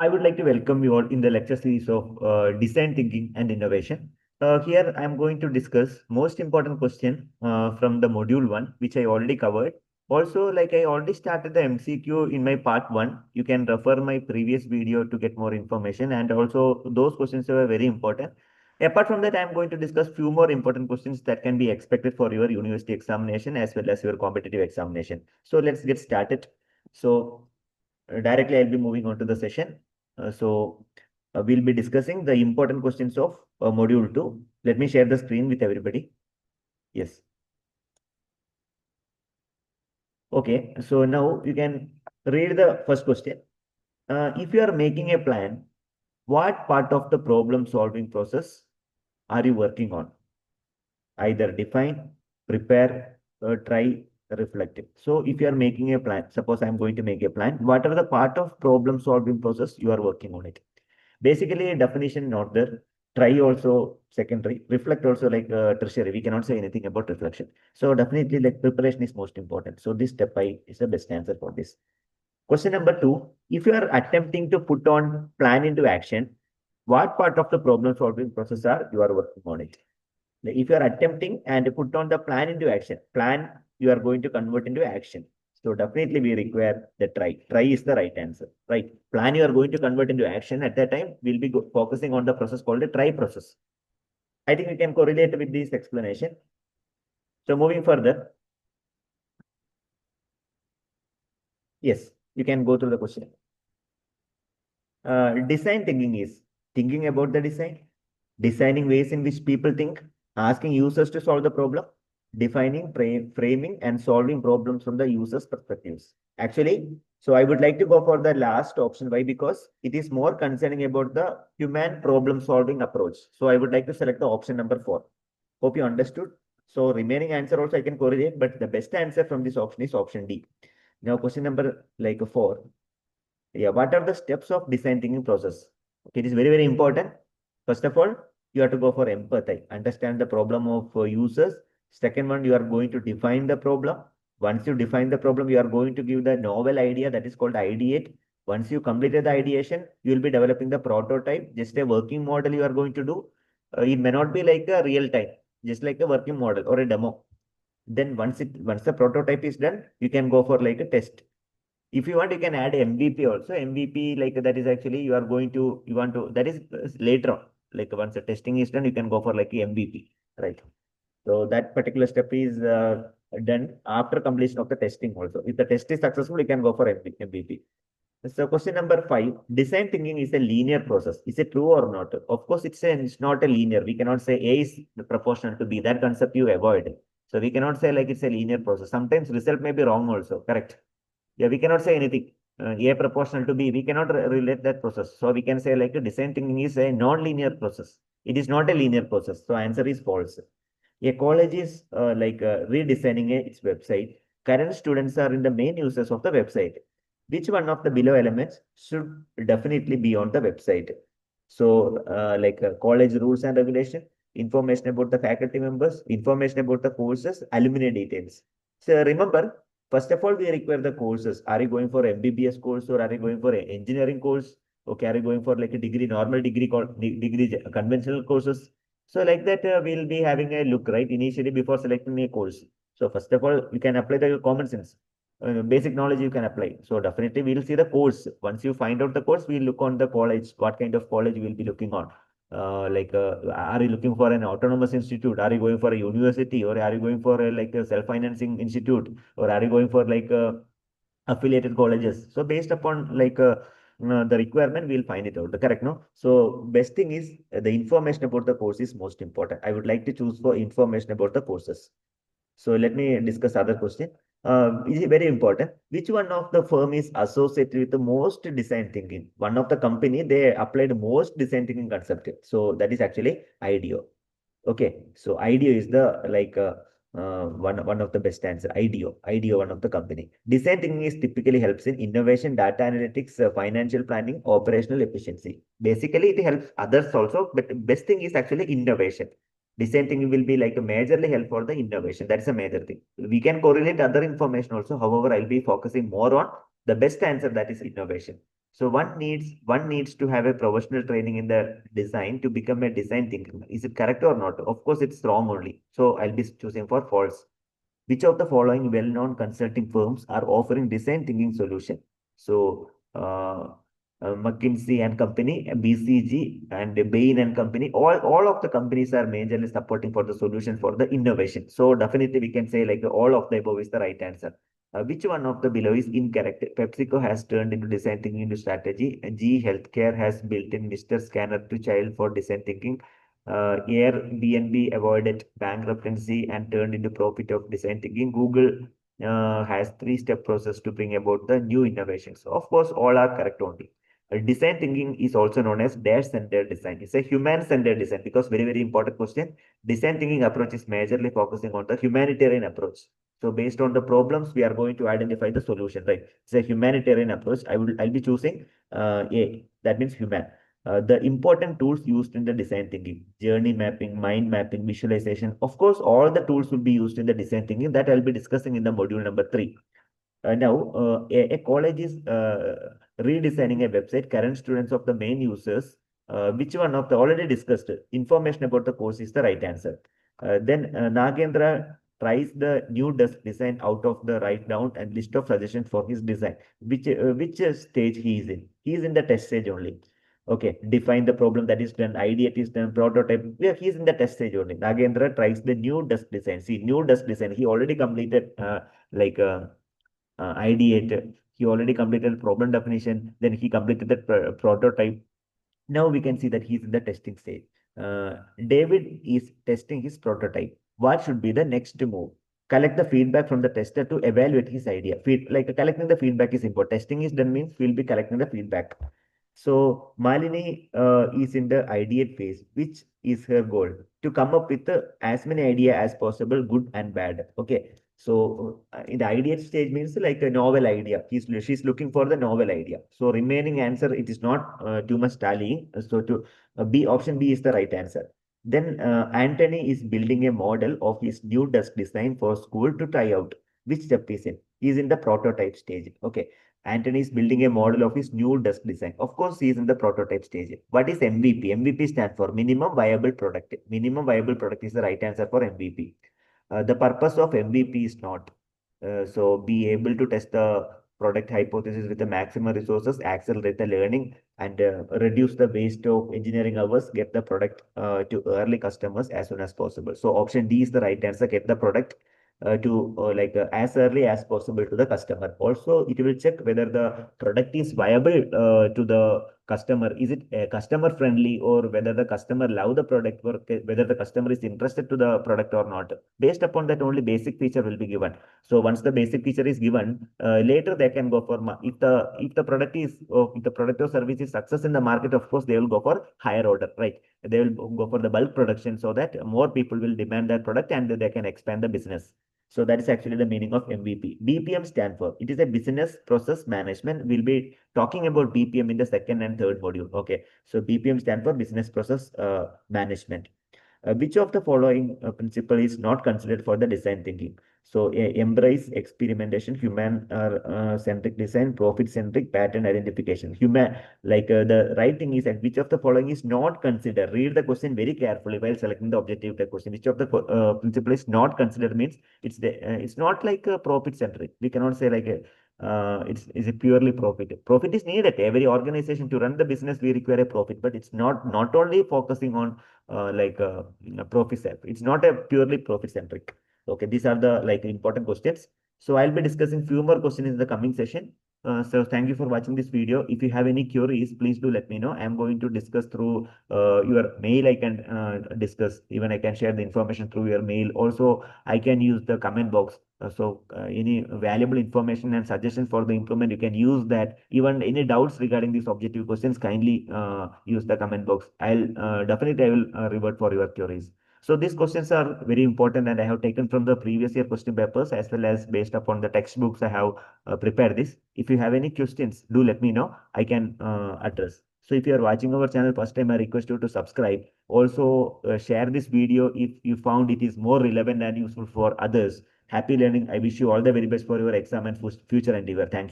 I would like to welcome you all in the lecture series of design thinking and innovation. Here I am going to discuss most important question from the module 1, which I already covered. Also, like I already started the MCQ in my part 1. You can refer my previous video to get more information, and also those questions were very important. Apart from that, I am going to discuss few more important questions that can be expected for your university examination as well as your competitive examination. So let's get started. So directly I'll be moving on to the session. We'll be discussing the important questions of module 2. Let me share the screen with everybody. Yes. Okay. So now you can read the first question. If you are making a plan, what part of the problem solving process are you working on? Either define, prepare, try, reflect it. So if you are making a plan, suppose I'm going to make a plan, what are the part of problem solving process you are working on it? Basically, definition not there. Try also secondary. Reflect also like tertiary. We cannot say anything about reflection. So definitely like preparation is most important. So this step I is the best answer for this. Question number 2. If you are attempting to put on plan into action, what part of the problem solving process are you are working on it? Like if you are attempting and put on the plan into action, plan you are going to convert into action. So definitely we require the try. Try is the right answer, right? Plan you are going to convert into action. At that time, we'll be focusing on the process called the try process. I think we can correlate with this explanation. So moving further, yes, you can go through the question. Design thinking is thinking about the design, designing ways in which people think, asking users to solve the problem, defining, framing, and solving problems from the user's perspectives. Actually, so I would like to go for the last option. Why? Because it is more concerning about the human problem solving approach. So I would like to select the option number 4. Hope you understood. So remaining answer also I can correlate, but the best answer from this option is option D. Now question number like 4. Yeah, what are the steps of design thinking process? Okay, it is very, very important. First of all, you have to go for empathy, understand the problem of users. Second one, you are going to define the problem. Once you define the problem, you are going to give the novel idea that is called ideate. Once you completed the ideation, you will be developing the prototype, just a working model you are going to do. It may not be like a real time, just like a working model or a demo. Then once the prototype is done, you can go for like a test. If you want, you can add MVP also. MVP, like that is actually you are going to, you want to, that is later on. Like once the testing is done, you can go for like MVP, right? So that particular step is done after completion of the testing also. If the test is successful, you can go for MVP. So question number 5, design thinking is a linear process. Is it true or not? Of course, it's not a linear. We cannot say A is proportional to B. That concept you avoid. So we cannot say like it's a linear process. Sometimes result may be wrong also, correct? Yeah, we cannot say anything. A proportional to B, we cannot relate that process. So we can say like design thinking is a non-linear process. It is not a linear process. So answer is false. A college is redesigning its website. Current students are in the main users of the website. Which one of the below elements should definitely be on the website? So college rules and regulation, information about the faculty members, information about the courses, alumni details. So remember, first of all, we require the courses. Are you going for MBBS course or are you going for an engineering course? Okay, are you going for like a degree, normal degree, degree conventional courses? So like that, we'll be having a look, right, initially before selecting a course. So first of all, you can apply the common sense. Basic knowledge you can apply. So definitely we'll see the course. Once you find out the course, we'll look on the college, what kind of college we'll be looking on. Are you looking for an autonomous institute? Are you going for a university or are you going for like a self-financing institute or are you going for like affiliated colleges? So based upon the requirement, we'll find it out. Correct, no? So best thing is the information about the course is most important. I would like to choose for information about the courses. So let me discuss other question. Is it very important? Which one of the firm is associated with the most design thinking? One of the company, they applied most design thinking concept. So that is actually IDEO. Okay, so IDEO is the one of the best answer. IDEO one of the company. Design thinking is typically helps in innovation, data analytics, financial planning, operational efficiency. Basically, it helps others also, but best thing is actually innovation. Design thinking will be like a majorly help for the innovation. That's a major thing. We can correlate other information also. However, I'll be focusing more on the best answer, that is innovation. So one needs to have a professional training in the design to become a design thinker. Is it correct or not? Of course, it's wrong only. So I'll be choosing for false. Which of the following well-known consulting firms are offering design thinking solution? So, McKinsey and Company, BCG, and Bain and Company, all of the companies are majorly supporting for the solution for the innovation. So definitely we can say like all of the above is the right answer. Which one of the below is incorrect? PepsiCo has turned into design thinking into strategy. G Healthcare has built in Mr. Scanner to child for design thinking. Airbnb avoided bankruptcy and turned into profit of design thinking. Google has three-step process to bring about the new innovations. Of course, all are correct only. Design thinking is also known as data-centered design. It's a human-centered design because very important question. Design thinking approach is majorly focusing on the humanitarian approach. So based on the problems, we are going to identify the solution, right? It's a humanitarian approach. I'll be choosing A. That means human. The important tools used in the design thinking, journey mapping, mind mapping, visualization. Of course, all the tools will be used in the design thinking that I'll be discussing in the module number 3. Now, a college is redesigning a website. Current students of the main users, which one of the already discussed information about the course is the right answer. Then Nagendra tries the new desk design out of the write down and list of suggestions for his design. Which stage he is in? He is in the test stage only. Okay, define the problem that is done, ideate is done, prototype. Yeah, he's in the test stage only. Nagendra tries the new desk design. See, new desk design. He already completed like. Ideate. He already completed problem definition. Then he completed the prototype. Now we can see that he's in the testing stage. David is testing his prototype. What should be the next move? Collect the feedback from the tester to evaluate his idea. Like collecting the feedback is important. Testing is done means we'll be collecting the feedback. So Malini is in the ideate phase, which is her goal to come up with as many idea as possible, good and bad. Okay. So in the ideate stage means like a novel idea. She's looking for the novel idea. So remaining answer, it is not too much tallying. So to B, option B is the right answer. Then Anthony is building a model of his new desk design for school to try out. Which step is in? He's in the prototype stage. Okay. Anthony is building a model of his new desk design. Of course, he is in the prototype stage. What is MVP? MVP stands for minimum viable product. Minimum viable product is the right answer for MVP. The purpose of MVP is not so be able to test the product hypothesis with the maximum resources, accelerate the learning, and reduce the waste of engineering hours, get the product to early customers as soon as possible. So option D is the right answer. Get the product to as early as possible to the customer. Also, it will check whether the product is viable to the customer. Is it customer friendly, or whether the customer love the product, or whether the customer is interested to the product or not. Based upon that, only basic feature will be given. So once the basic feature is given, later they can go for if the product is if the product or service is success in the market. Of course, they will go for higher order, right? They will go for the bulk production so that more people will demand that product and they can expand the business. So that is actually the meaning of MVP. BPM stand for, it is a business process management. We'll be talking about BPM in the second and third module. Okay. So BPM stand for business process management. Which of the following principle is not considered for the design thinking? So embrace experimentation, human centric design, profit centric, pattern identification. Human, the right thing is that which of the following is not considered? Read the question very carefully while selecting the objective type question. Which of the principle is not considered means it's not like a profit centric. We cannot say like a it's a purely profit. Profit is needed. Every organization to run the business, we require a profit, but it's not only focusing on profit centric. It's not a purely profit centric. Okay, these are the important questions. So I'll be discussing few more questions in the coming session. So thank you for watching this video. If you have any queries, please do let me know. I'm going to discuss through your mail. I can discuss, even I can share the information through your mail. Also, I can use the comment box. Any valuable information and suggestions for the improvement, you can use that. Even any doubts regarding these objective questions, kindly use the comment box. Definitely I will revert for your queries. So these questions are very important, and I have taken from the previous year question papers as well as based upon the textbooks I have prepared this. If you have any questions, do let me know. I can address. So if you are watching our channel first time, I request you to subscribe. Also share this video if you found it is more relevant and useful for others. Happy learning. I wish you all the very best for your exam and future endeavor. Thank you.